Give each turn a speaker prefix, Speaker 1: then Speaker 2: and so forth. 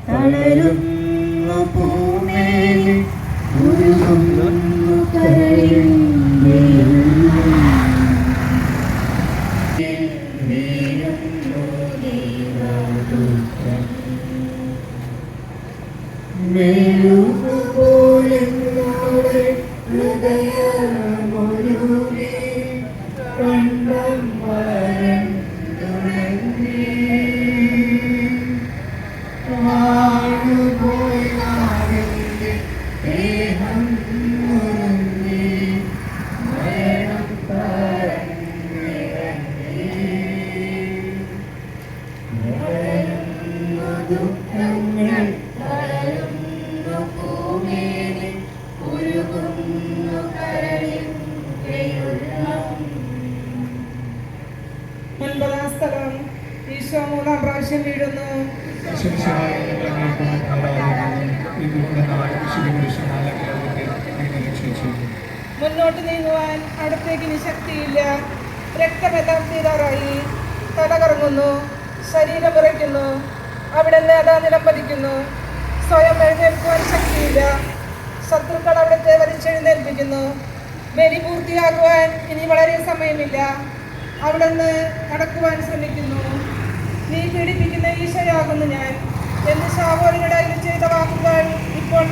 Speaker 1: തളരുന്നു പൂമേനി ഉരുകുന്നു കരളിൻ മേലുപോലെ ഹൃദയമൊരുകി കണ്ണം വരണ്ടുണങ്ങി വാഴുപോയി നാടിൻ്റെ ദേഹം മുറിഞ്ഞി മരണം പറഞ്ഞിറങ്ങി ദുഃഖങ്ങൾ തളരുന്നു ഭൂമിയിൽ ഉരുകുന്നു കരളിൻ വെള്ളം.
Speaker 2: 9-ാം സ്ഥലം. ഈശോ 3-ാം പ്രാവശ്യം വീഴുന്നു. മുന്നോട്ട് നീങ്ങുവാൻ അടുത്തേക്ക് ഇനി ശക്തിയില്ല. രക്തമെല്ലാം തീരാറായി. തല കറങ്ങുന്നു, ശരീരം വിറയ്ക്കുന്നു. അവിടെ നിന്ന് അതാ നിലം പതിക്കുന്നു. സ്വയം എഴുന്നേൽക്കുവാൻ ശക്തിയില്ല. ശത്രുക്കൾ അവിടുത്തെ വലിച്ചെഴുന്നേൽപ്പിക്കുന്നു. ബലി പൂർത്തിയാക്കുവാൻ ഇനി വളരെ സമയമില്ല. അവിടെ നിന്ന് നടക്കുവാൻ ശ്രമിക്കുന്നു. നീ പീഡിപ്പിക്കുന്ന ഈശോയാകുന്നു ഞാൻ എന്ന് ശാവോലിനിടയിൽ ചെയ്ത വാക്കുകൾ ഇപ്പോൾ